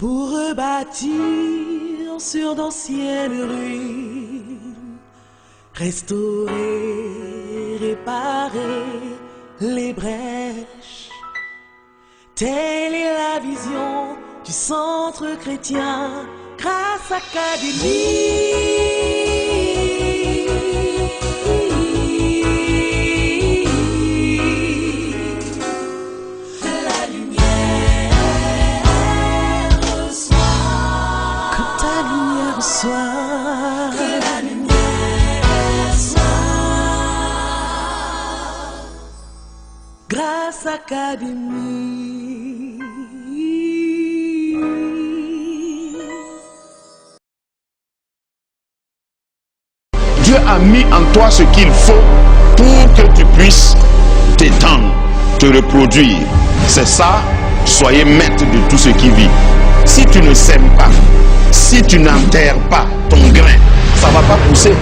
pour rebâtir sur d'anciennes ruines, restaurer, réparer les brèches. Telle est la vision du centre chrétien Grâce Académie. Que la lumière soit. Grâce Académie. Dieu a mis en toi ce qu'il faut pour que tu puisses t'étendre, te reproduire. C'est ça, soyez maître de tout ce qui vit. Si tu ne sèmes pas, si tu n'enterres pas ton grain, ça ne va pas pousser.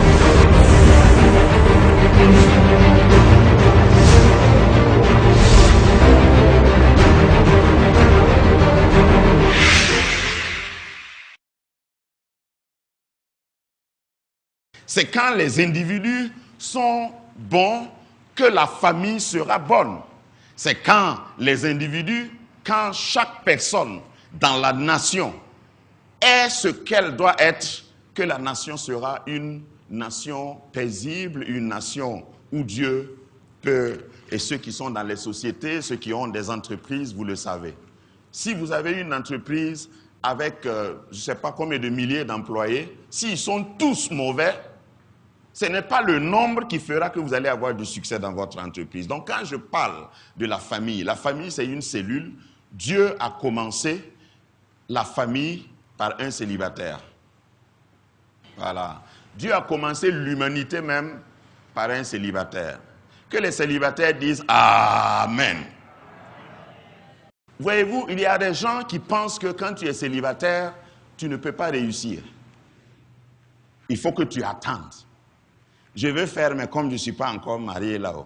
C'est quand les individus sont bons que la famille sera bonne. C'est quand les individus, quand chaque personne dans la nation est ce qu'elle doit être, que la nation sera une nation paisible, une nation où Dieu peut, et ceux qui sont dans les sociétés, ceux qui ont des entreprises, vous le savez. Si vous avez une entreprise avec, je ne sais pas combien de milliers d'employés, s'ils sont tous mauvais, ce n'est pas le nombre qui fera que vous allez avoir du succès dans votre entreprise. Donc quand je parle de la famille c'est une cellule. Dieu a commencé la famille par un célibataire. Voilà. Dieu a commencé l'humanité même par un célibataire. Que les célibataires disent Amen. Voyez-vous, il y a des gens qui pensent que quand tu es célibataire, tu ne peux pas réussir. Il faut que tu attendes. Je veux faire, mais comme je ne suis pas encore marié là-haut.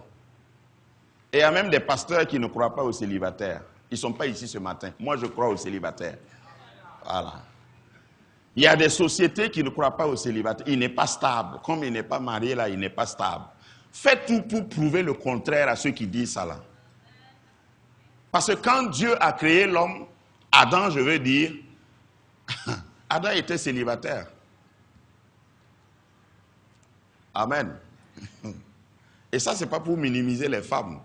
Et il y a même des pasteurs qui ne croient pas aux célibataires. Ils ne sont pas ici ce matin. Moi, je crois aux célibataires. Voilà. Il y a des sociétés qui ne croient pas aux célibataires. Il n'est pas stable. Comme il n'est pas marié là, il n'est pas stable. Faites tout pour prouver le contraire à ceux qui disent ça là. Parce que quand Dieu a créé l'homme, Adam, je veux dire, Adam était célibataire. Amen. Et ça, ce n'est pas pour minimiser les femmes.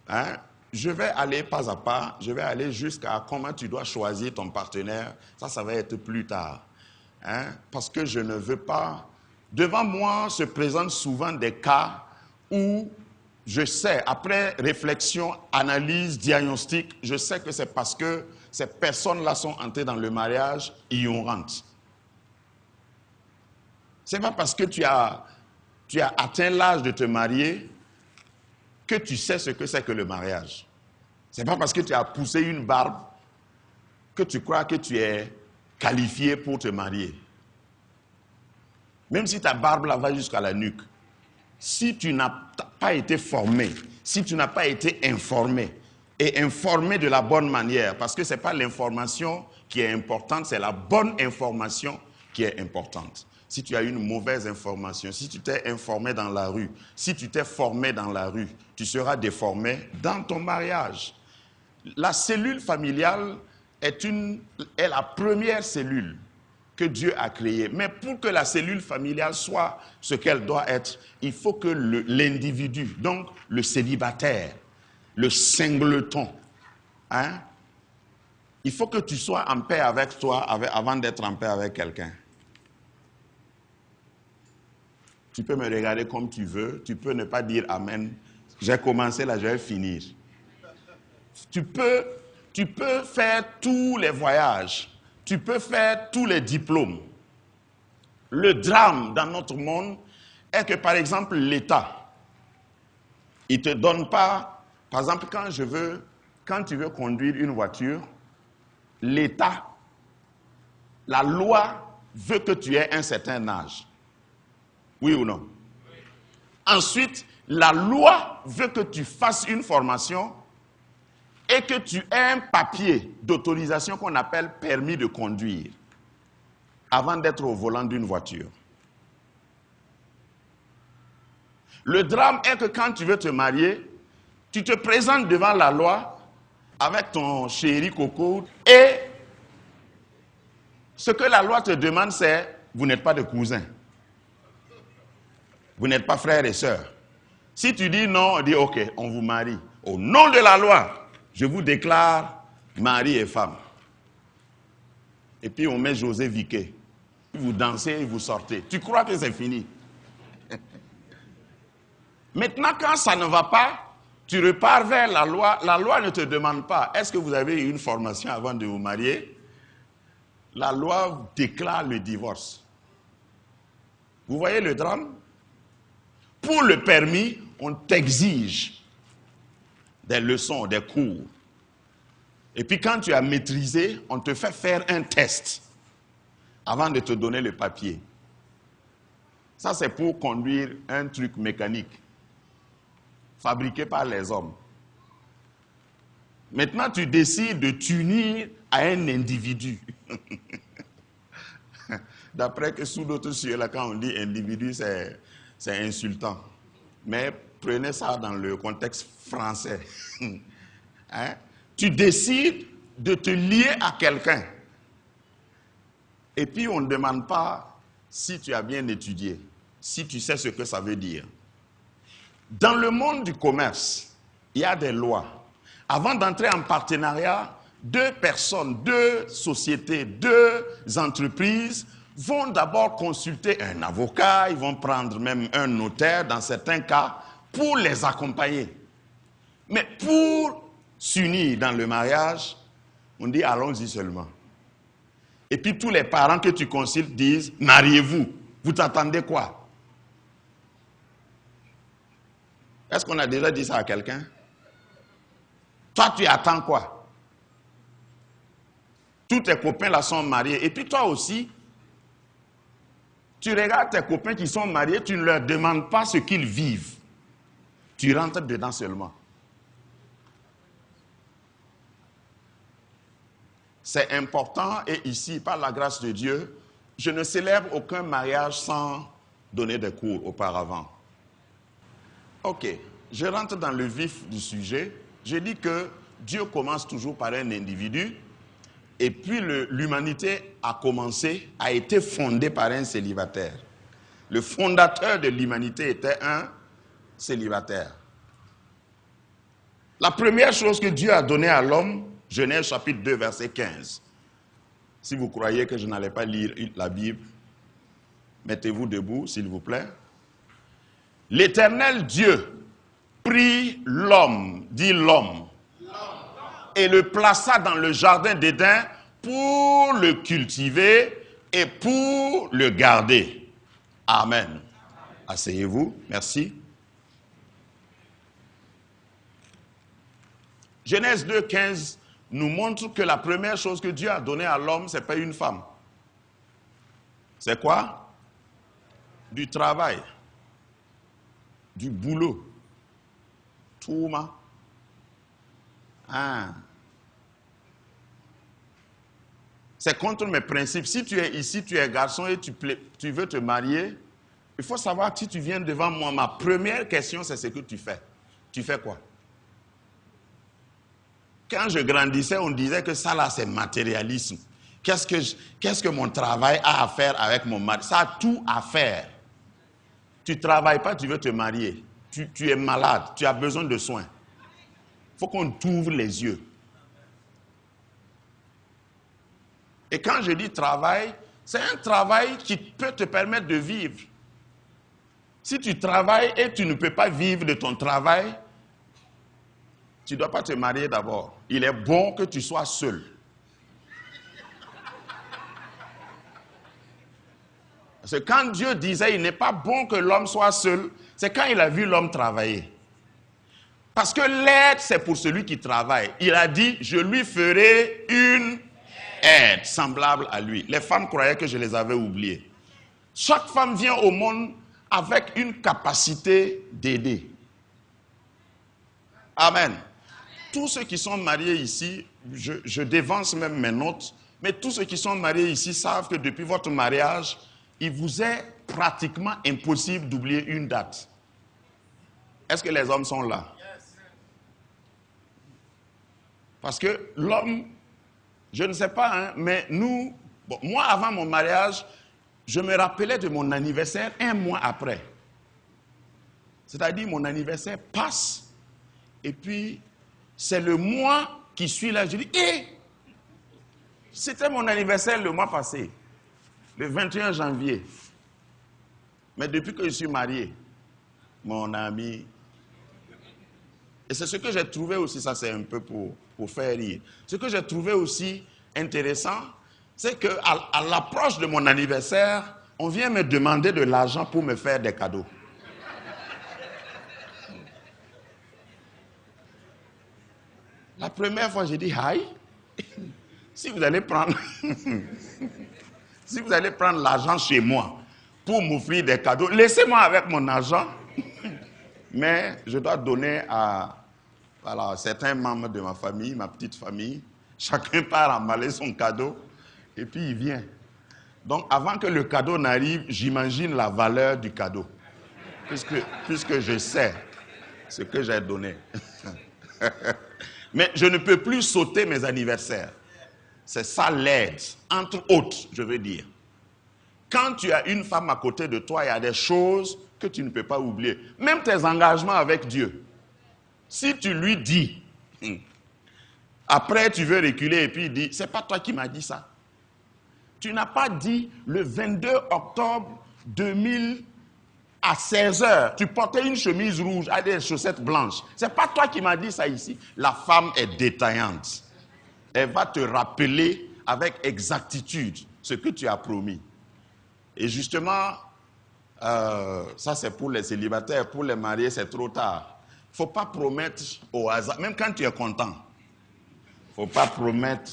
Hein? Je vais aller pas à pas, je vais aller jusqu'à comment tu dois choisir ton partenaire. Ça va être plus tard. Hein? Parce que je ne veux pas... Devant moi se présentent souvent des cas où je sais, après réflexion, analyse, diagnostic, je sais que c'est parce que ces personnes-là sont entrées dans le mariage ignorantes. Ce n'est pas parce que tu as atteint l'âge de te marier que tu sais ce que c'est que le mariage. Ce n'est pas parce que tu as poussé une barbe que tu crois que tu es qualifié pour te marier. Même si ta barbe là va jusqu'à la nuque, si tu n'as pas été formé, si tu n'as pas été informé, et informé de la bonne manière, parce que ce n'est pas l'information qui est importante, c'est la bonne information qui est importante. Si tu as une mauvaise information, si tu t'es informé dans la rue, si tu t'es formé dans la rue, tu seras déformé dans ton mariage. La cellule familiale est la première cellule que Dieu a créée. Mais pour que la cellule familiale soit ce qu'elle doit être, il faut que l'individu, donc le célibataire, le singleton, hein, il faut que tu sois en paix avec toi avant d'être en paix avec quelqu'un. Tu peux me regarder comme tu veux, tu peux ne pas dire Amen. J'ai commencé là, je vais finir. Tu peux faire tous les voyages, tu peux faire tous les diplômes. Le drame dans notre monde est que, par exemple, l'État, il ne te donne pas, par exemple, quand tu veux conduire une voiture, l'État, la loi veut que tu aies un certain âge. Oui ou non? Oui. Ensuite, la loi veut que tu fasses une formation et que tu aies un papier d'autorisation qu'on appelle permis de conduire avant d'être au volant d'une voiture. Le drame est que quand tu veux te marier, tu te présentes devant la loi avec ton chéri coco et ce que la loi te demande, c'est vous n'êtes pas de cousins. Vous n'êtes pas frères et sœurs. Si tu dis non, on dit ok, on vous marie. Au nom de la loi, je vous déclare mari et femme. Et puis on met José Viquet. Vous dansez et vous sortez. Tu crois que c'est fini. Maintenant, quand ça ne va pas, tu repars vers la loi. La loi ne te demande pas, est-ce que vous avez eu une formation avant de vous marier? La loi déclare le divorce. Vous voyez le drame? Pour le permis, on t'exige des leçons, des cours. Et puis quand tu as maîtrisé, on te fait faire un test avant de te donner le papier. Ça, c'est pour conduire un truc mécanique fabriqué par les hommes. Maintenant, tu décides de t'unir à un individu. D'après que sous d'autres cieux, là, quand on dit individu, c'est insultant. Mais prenez ça dans le contexte français. Hein? Tu décides de te lier à quelqu'un. Et puis, on ne demande pas si tu as bien étudié, si tu sais ce que ça veut dire. Dans le monde du commerce, il y a des lois. Avant d'entrer en partenariat, deux personnes, deux sociétés, deux entreprises vont d'abord consulter un avocat, ils vont prendre même un notaire dans certains cas pour les accompagner. Mais pour s'unir dans le mariage, on dit allons-y seulement. Et puis tous les parents que tu consultes disent mariez-vous. Vous t'attendez quoi? Est-ce qu'on a déjà dit ça à quelqu'un? Toi, tu attends quoi? Tous tes copains là sont mariés. Et puis toi aussi, tu regardes tes copains qui sont mariés, tu ne leur demandes pas ce qu'ils vivent. Tu rentres dedans seulement. C'est important et ici, par la grâce de Dieu, je ne célèbre aucun mariage sans donner des cours auparavant. Ok, je rentre dans le vif du sujet. Je dis que Dieu commence toujours par un individu et puis l'humanité a été fondée par un célibataire. Le fondateur de l'humanité était un célibataire. La première chose que Dieu a donnée à l'homme, Genèse chapitre 2, verset 15. Si vous croyez que je n'allais pas lire la Bible, mettez-vous debout, s'il vous plaît. L'Éternel Dieu prit l'homme, dit l'homme, et le plaça dans le jardin d'Éden pour le cultiver et pour le garder. Amen. Asseyez-vous, merci. Genèse 2, 15 nous montre que la première chose que Dieu a donnée à l'homme, ce n'est pas une femme. C'est quoi? Du travail. Du boulot. Touma. Ah. C'est contre mes principes. Si tu es ici, tu es garçon et tu veux te marier, il faut savoir que si tu viens devant moi, ma première question, c'est ce que tu fais. Tu fais quoi? Quand je grandissais, on disait que ça là, c'est matérialisme. Qu'est-ce que mon travail a à faire avec mon mari? Ça a tout à faire. Tu ne travailles pas, tu veux te marier. Tu es malade, tu as besoin de soins. Il faut qu'on t'ouvre les yeux. Et quand je dis travail, c'est un travail qui peut te permettre de vivre. Si tu travailles et tu ne peux pas vivre de ton travail, tu ne dois pas te marier d'abord. Il est bon que tu sois seul. Parce que quand Dieu disait il n'est pas bon que l'homme soit seul, c'est quand il a vu l'homme travailler. Parce que l'aide, c'est pour celui qui travaille. Il a dit, je lui ferai une aide semblable à lui. Les femmes croyaient que je les avais oubliées. Chaque femme vient au monde avec une capacité d'aider. Amen. tous ceux qui sont mariés ici, je dévance même mes notes, mais tous ceux qui sont mariés ici savent que depuis votre mariage, il vous est pratiquement impossible d'oublier une date. Est-ce que les hommes sont là? Parce que l'homme, je ne sais pas, hein, mais nous, bon, moi avant mon mariage, je me rappelais de mon anniversaire un mois après. C'est-à-dire mon anniversaire passe et puis c'est le mois qui suit là, je dis, c'était mon anniversaire le mois passé, le 21 janvier. Mais depuis que je suis marié, mon ami, et c'est ce que j'ai trouvé aussi, ça c'est un peu pour faire rire. Ce que j'ai trouvé aussi intéressant, c'est qu'à l'approche de mon anniversaire, on vient me demander de l'argent pour me faire des cadeaux. La première fois, j'ai dit, aïe, si vous allez prendre l'argent chez moi pour m'offrir des cadeaux, laissez-moi avec mon argent, mais je dois donner à certains membres de ma famille, ma petite famille. Chacun part emballer son cadeau et puis il vient. Donc avant que le cadeau n'arrive, j'imagine la valeur du cadeau, puisque je sais ce que j'ai donné. Mais je ne peux plus sauter mes anniversaires. C'est ça l'aide, entre autres, je veux dire. Quand tu as une femme à côté de toi, il y a des choses que tu ne peux pas oublier. Même tes engagements avec Dieu. Si tu lui dis, après tu veux reculer et puis il dit, c'est pas toi qui m'as dit ça. Tu n'as pas dit le 22 octobre 2000 à 16h, tu portais une chemise rouge avec des chaussettes blanches. C'est pas toi qui m'as dit ça ici. La femme est détaillante. Elle va te rappeler avec exactitude ce que tu as promis. Et justement, ça c'est pour les célibataires, pour les mariés c'est trop tard. Il ne faut pas promettre au hasard, même quand tu es content. Il ne faut pas promettre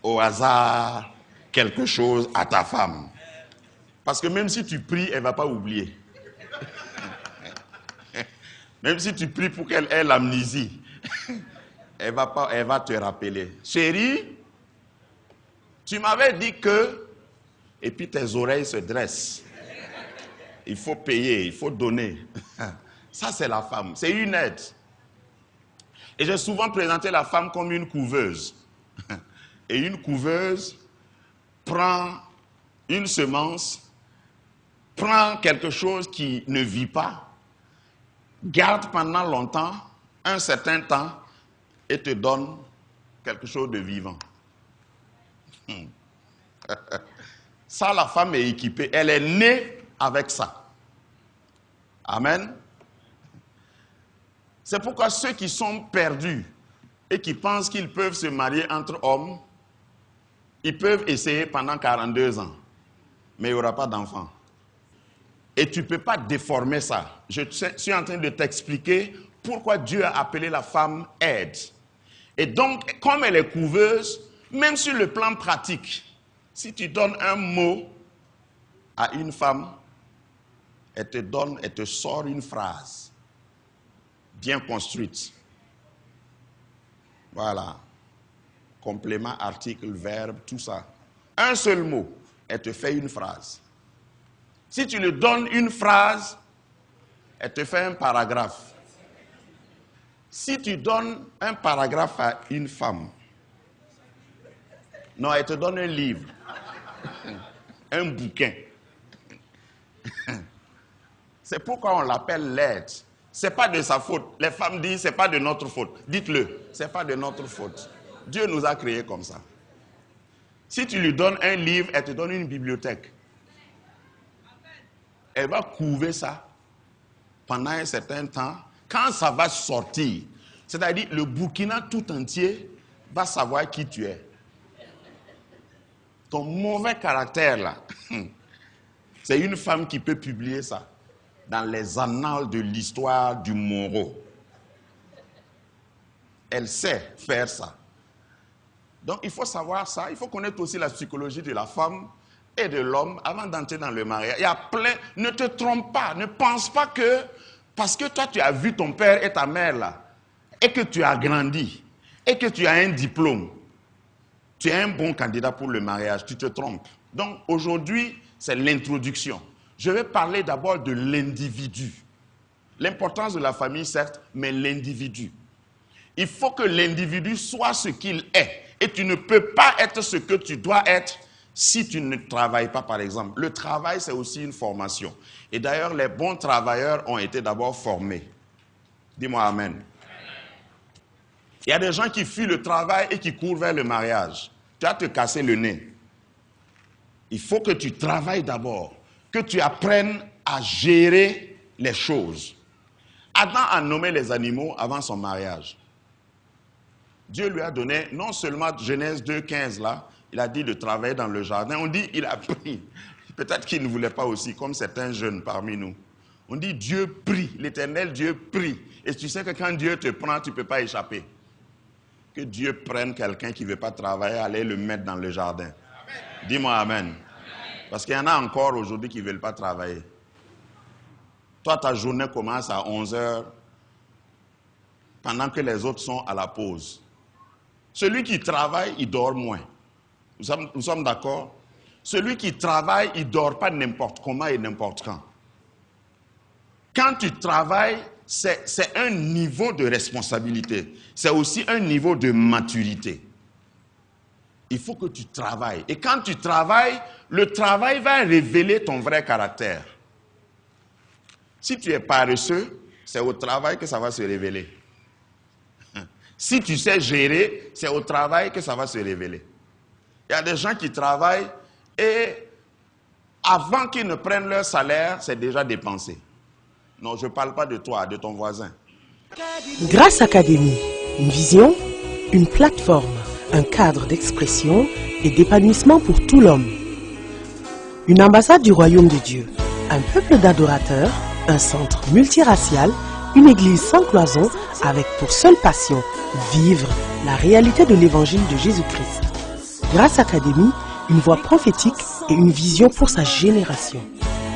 au hasard quelque chose à ta femme. Parce que même si tu pries, elle ne va pas oublier. Même si tu pries pour qu'elle ait l'amnésie, elle va te rappeler. Chérie, tu m'avais dit que... Et puis tes oreilles se dressent. Il faut payer, il faut donner. Ça, c'est la femme. C'est une aide. Et j'ai souvent présenté la femme comme une couveuse. Et une couveuse prend une semence, prend quelque chose qui ne vit pas, garde pendant longtemps, un certain temps, et te donne quelque chose de vivant. Ça, la femme est équipée. Elle est née avec ça. Amen. C'est pourquoi ceux qui sont perdus et qui pensent qu'ils peuvent se marier entre hommes, ils peuvent essayer pendant 42 ans. Mais il n'y aura pas d'enfant. Et tu ne peux pas déformer ça. Je suis en train de t'expliquer pourquoi Dieu a appelé la femme aide. Et donc, comme elle est couveuse, même sur le plan pratique, si tu donnes un mot à une femme, elle te sort une phrase bien construite. Voilà. Complément, article, verbe, tout ça. Un seul mot, elle te fait une phrase. Si tu lui donnes une phrase, elle te fait un paragraphe. Si tu donnes un paragraphe à une femme, non, elle te donne un livre, un bouquin. C'est pourquoi on l'appelle l'aide. Ce n'est pas de sa faute. Les femmes disent, ce n'est pas de notre faute. Dites-le, ce n'est pas de notre faute. Dieu nous a créés comme ça. Si tu lui donnes un livre, elle te donne une bibliothèque. Elle va couver ça pendant un certain temps. Quand ça va sortir, c'est-à-dire le Burkina tout entier va savoir qui tu es. Ton mauvais caractère là, c'est une femme qui peut publier ça dans les annales de l'histoire du Moro. Elle sait faire ça. Donc il faut savoir ça, il faut connaître aussi la psychologie de la femme et de l'homme avant d'entrer dans le mariage. Il y a plein, ne te trompe pas, ne pense pas que parce que toi tu as vu ton père et ta mère là, et que tu as grandi, et que tu as un diplôme, tu es un bon candidat pour le mariage, tu te trompes. Donc aujourd'hui, c'est l'introduction. Je vais parler d'abord de l'individu. L'importance de la famille, certes, mais l'individu. Il faut que l'individu soit ce qu'il est. Et tu ne peux pas être ce que tu dois être si tu ne travailles pas, par exemple. Le travail, c'est aussi une formation. Et d'ailleurs, les bons travailleurs ont été d'abord formés. Dis-moi amen. Il y a des gens qui fuient le travail et qui courent vers le mariage. Tu vas te casser le nez. Il faut que tu travailles d'abord, que tu apprennes à gérer les choses. Adam a nommé les animaux avant son mariage. Dieu lui a donné, non seulement Genèse 2,15 là, il a dit de travailler dans le jardin. On dit il a pris. Peut-être qu'il ne voulait pas aussi, comme certains jeunes parmi nous. On dit Dieu prie, l'Éternel Dieu prie. Et tu sais que quand Dieu te prend, tu ne peux pas échapper. Que Dieu prenne quelqu'un qui ne veut pas travailler, aller le mettre dans le jardin. Dis-moi amen. Parce qu'il y en a encore aujourd'hui qui ne veulent pas travailler. Toi, ta journée commence à 11h, pendant que les autres sont à la pause. Celui qui travaille, il dort moins. Nous sommes d'accord? Celui qui travaille, il ne dort pas n'importe comment et n'importe quand. Quand tu travailles, c'est un niveau de responsabilité. C'est aussi un niveau de maturité. Il faut que tu travailles. Et quand tu travailles, le travail va révéler ton vrai caractère. Si tu es paresseux, c'est au travail que ça va se révéler. Si tu sais gérer, c'est au travail que ça va se révéler. Il y a des gens qui travaillent et avant qu'ils ne prennent leur salaire, c'est déjà dépensé. Non, je ne parle pas de toi, de ton voisin. Grâce Académie, une vision, une plateforme, un cadre d'expression et d'épanouissement pour tout l'homme. Une ambassade du royaume de Dieu, un peuple d'adorateurs, un centre multiracial, une église sans cloison avec pour seule passion vivre la réalité de l'évangile de Jésus-Christ. Grâce Académie, une voix prophétique et une vision pour sa génération.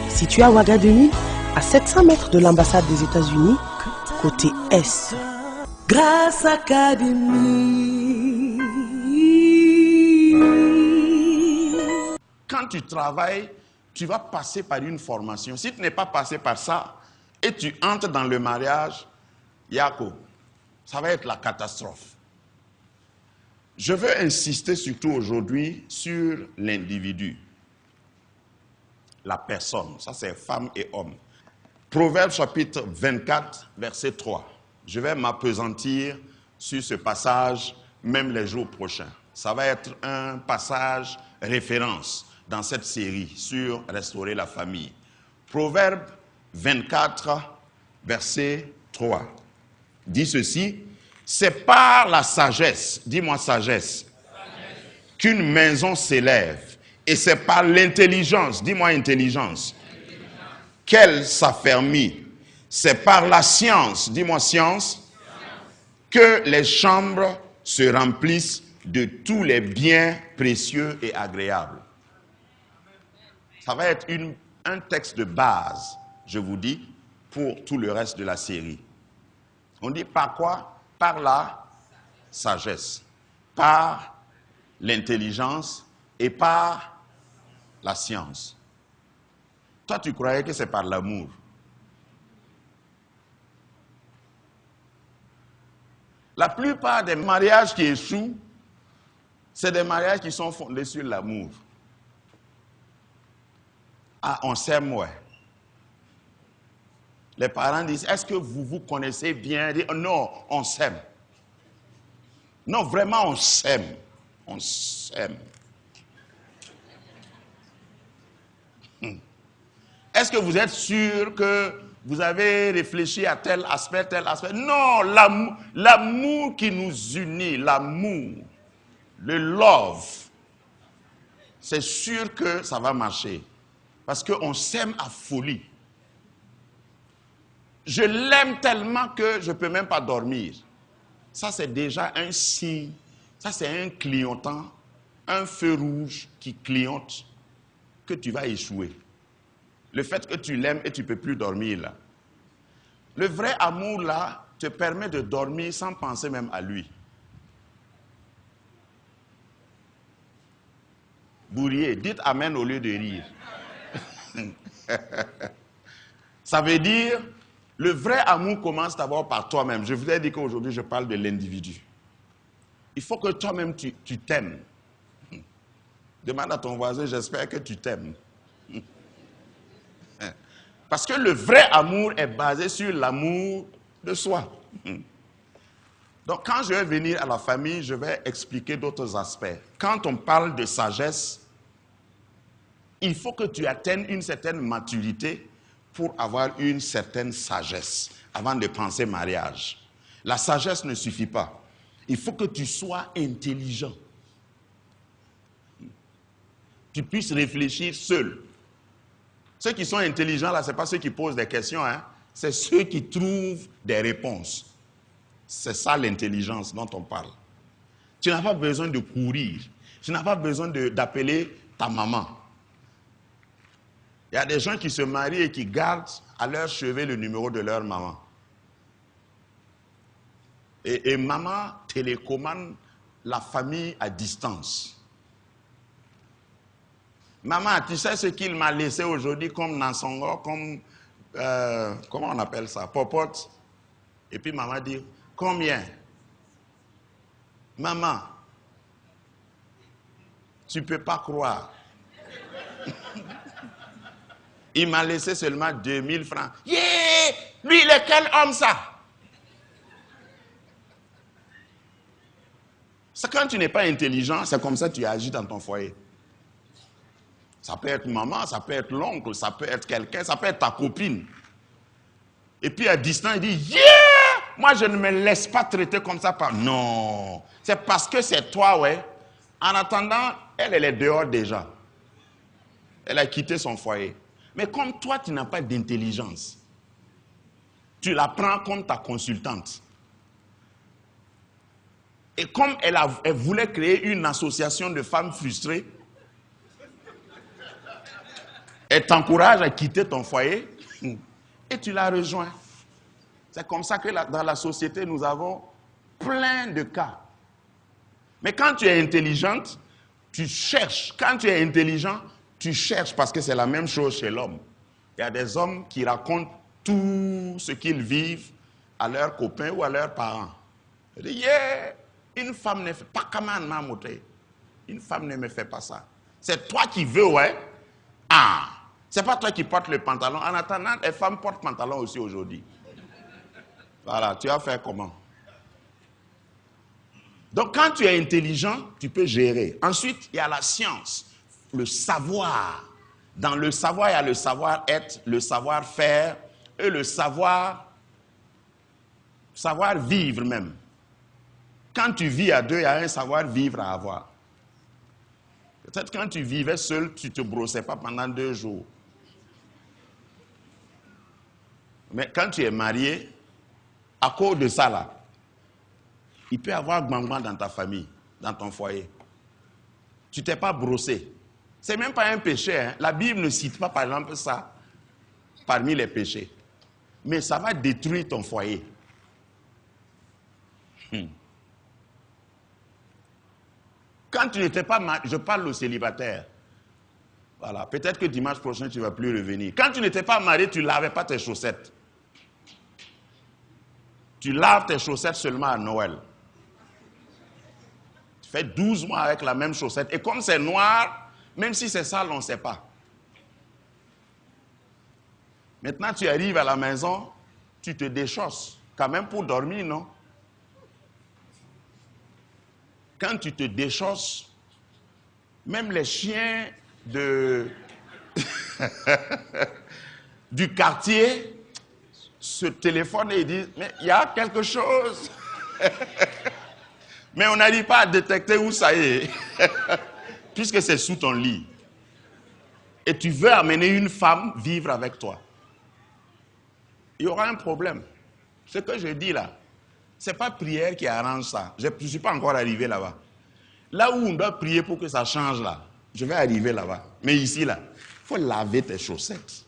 Situé à Ouagadougou, à 700 mètres de l'ambassade des États-Unis, côté Est. Grâce Académie. Quand tu travailles, tu vas passer par une formation. Si tu n'es pas passé par ça et tu entres dans le mariage, Yako, ça va être la catastrophe. Je veux insister surtout aujourd'hui sur l'individu, la personne. Ça, c'est femme et homme. Proverbe chapitre 24, verset 3. Je vais m'appesantir sur ce passage, même les jours prochains. Ça va être un passage référence dans cette série sur restaurer la famille. Proverbe 24, verset 3. Dit ceci, c'est par la sagesse, dis-moi sagesse, qu'une maison s'élève. Et c'est par l'intelligence, dis-moi intelligence, qu'elle s'affermit. C'est par la science, dis-moi science, que les chambres se remplissent de tous les biens précieux et agréables. Ça va être un texte de base, je vous dis, pour tout le reste de la série. On dit par quoi? Par la sagesse, par l'intelligence et par la science. Toi, tu croyais que c'est par l'amour. La plupart des mariages qui échouent, c'est des mariages qui sont fondés sur l'amour. Ah, on s'aime, ouais. Les parents disent, est-ce que vous vous connaissez bien? Disent, non, on s'aime. Non, vraiment, on s'aime. On s'aime. Est-ce que vous êtes sûr que vous avez réfléchi à tel aspect, tel aspect? Non, l'amour qui nous unit, l'amour, le love, c'est sûr que ça va marcher. Parce qu'on s'aime à folie. Je l'aime tellement que je ne peux même pas dormir. Ça, c'est déjà un signe. Ça, c'est un clignotant, un feu rouge qui clignote que tu vas échouer. Le fait que tu l'aimes et tu ne peux plus dormir là. Le vrai amour là, te permet de dormir sans penser même à lui. Bourrier, dites amen au lieu de rire. Ça veut dire, le vrai amour commence d'abord par toi-même. Je vous ai dit qu'aujourd'hui, je parle de l'individu. Il faut que toi-même, tu t'aimes. Demande à ton voisin, j'espère que tu t'aimes. Parce que le vrai amour est basé sur l'amour de soi. Donc, quand je vais venir à la famille, je vais expliquer d'autres aspects. Quand on parle de sagesse, il faut que tu atteignes une certaine maturité pour avoir une certaine sagesse avant de penser mariage. La sagesse ne suffit pas. Il faut que tu sois intelligent. Tu puisses réfléchir seul. Ceux qui sont intelligents, là, ce n'est pas ceux qui posent des questions, hein. C'est ceux qui trouvent des réponses. C'est ça l'intelligence dont on parle. Tu n'as pas besoin de courir. Tu n'as pas besoin d'appeler ta maman. Il y a des gens qui se marient et qui gardent à leur chevet le numéro de leur maman. Et maman télécommande la famille à distance. Maman, tu sais ce qu'il m'a laissé aujourd'hui comme Nansongo, comme, comment on appelle ça, popote. Et puis maman dit, combien? Maman, tu ne peux pas croire. Il m'a laissé seulement 2000 francs. Yeah! Lui, il est quel homme ça? C'est quand tu n'es pas intelligent, c'est comme ça que tu agis dans ton foyer. Ça peut être maman, ça peut être l'oncle, ça peut être quelqu'un, ça peut être ta copine. Et puis à distance, il dit, yeah! Moi, je ne me laisse pas traiter comme ça par... Non, c'est parce que c'est toi, ouais. En attendant, elle est dehors déjà. Elle a quitté son foyer. Mais comme toi, tu n'as pas d'intelligence, tu la prends comme ta consultante. Et comme elle voulait créer une association de femmes frustrées, elle t'encourage à quitter ton foyer et tu la rejoins. C'est comme ça que dans la société, nous avons plein de cas. Mais quand tu es intelligente, tu cherches. Quand tu es intelligent, tu cherches parce que c'est la même chose chez l'homme. Il y a des hommes qui racontent tout ce qu'ils vivent à leurs copains ou à leurs parents. Ils disent, yeah, une femme ne fait pas comme un mamoté. Une femme ne me fait pas ça. C'est toi qui veux, ouais. Ah, c'est pas toi qui portes le pantalon. En attendant, les femmes portent pantalon aussi aujourd'hui. Voilà, tu vas faire comment? Donc, quand tu es intelligent, tu peux gérer. Ensuite, il y a la science, le savoir. Dans le savoir, il y a le savoir-être, le savoir-faire et le savoir-vivre même. Quand tu vis à deux, il y a un savoir-vivre à avoir. Peut-être quand tu vivais seul, tu ne te brossais pas pendant 2 jours. Mais quand tu es marié, à cause de ça là, il peut y avoir gbangban dans ta famille, dans ton foyer. Tu ne t'es pas brossé. Ce n'est même pas un péché. Hein. La Bible ne cite pas, par exemple, ça parmi les péchés. Mais ça va détruire ton foyer. Quand tu n'étais pas marié, je parle aux célibataires. Voilà, peut-être que dimanche prochain, tu ne vas plus revenir. Quand tu n'étais pas marié, tu ne lavais pas tes chaussettes. Tu laves tes chaussettes seulement à Noël. Tu fais 12 mois avec la même chaussette. Et comme c'est noir, même si c'est sale, on ne sait pas. Maintenant, tu arrives à la maison, tu te déchausses. Quand même pour dormir, non? Quand tu te déchausses, même les chiens du quartier se téléphonent et disent, mais il y a quelque chose. Mais on n'arrive pas à détecter où ça est. Puisque c'est sous ton lit. Et tu veux amener une femme vivre avec toi. Il y aura un problème. Ce que je dis là, ce n'est pas prière qui arrange ça. Je ne suis pas encore arrivé là-bas. Là où on doit prier pour que ça change là, je vais arriver là-bas. Mais ici là, il faut laver tes chaussettes.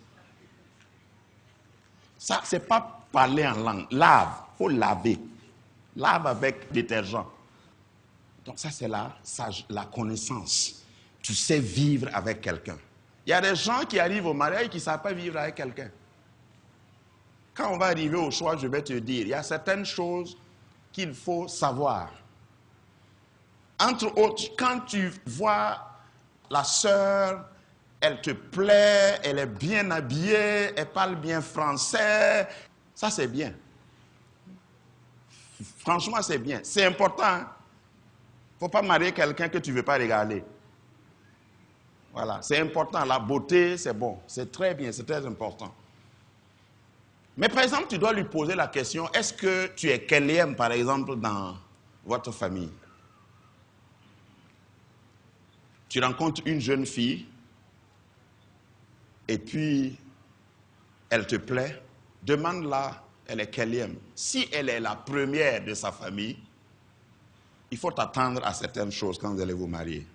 Ça, ce n'est pas parler en langue. Lave. Il faut laver. Lave avec détergent. Donc ça, c'est la connaissance. Tu sais vivre avec quelqu'un. Il y a des gens qui arrivent au mariage qui ne savent pas vivre avec quelqu'un. Quand on va arriver au choix, je vais te dire, il y a certaines choses qu'il faut savoir. Entre autres, quand tu vois la sœur, elle te plaît, elle est bien habillée, elle parle bien français, ça c'est bien. Franchement, c'est bien. C'est important. Il ne faut pas marier quelqu'un que tu ne veux pas regarder. Voilà, c'est important. La beauté, c'est bon. C'est très bien, c'est très important. Mais par exemple, tu dois lui poser la question, est-ce que tu es quelième, par exemple, dans votre famille? Tu rencontres une jeune fille, et puis, elle te plaît, demande-la, elle est quelième. Si elle est la première de sa famille, il faut t'attendre à certaines choses quand vous allez vous marier.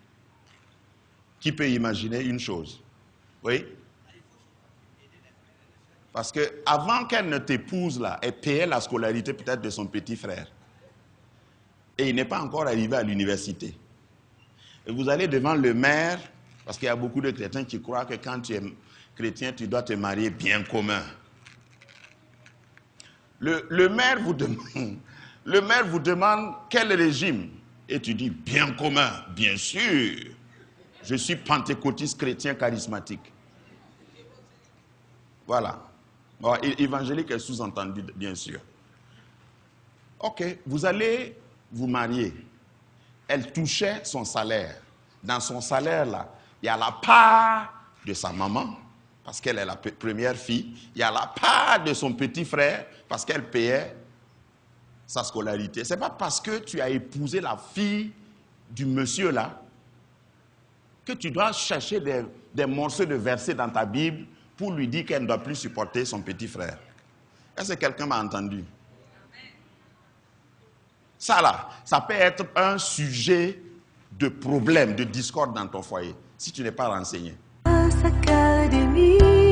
Qui peut imaginer une chose? Oui? Parce qu'avant qu'elle ne t'épouse là, elle payait la scolarité peut-être de son petit frère. Et il n'est pas encore arrivé à l'université. Et vous allez devant le maire, parce qu'il y a beaucoup de chrétiens qui croient que quand tu es chrétien, tu dois te marier bien commun. Le maire vous demande quel régime. Et tu dis bien commun, bien sûr. Je suis pentecôtiste chrétien charismatique. Voilà. Bon, évangélique est sous-entendu, bien sûr. Ok, vous allez vous marier. Elle touchait son salaire. Dans son salaire, là, il y a la part de sa maman, parce qu'elle est la première fille. Il y a la part de son petit frère, parce qu'elle payait sa scolarité. Ce n'est pas parce que tu as épousé la fille du monsieur, là, que tu dois chercher des morceaux de versets dans ta Bible pour lui dire qu'elle ne doit plus supporter son petit frère. Est-ce que quelqu'un m'a entendu? Ça là, ça peut être un sujet de problème, de discorde dans ton foyer, si tu n'es pas renseigné. Grâce Académie.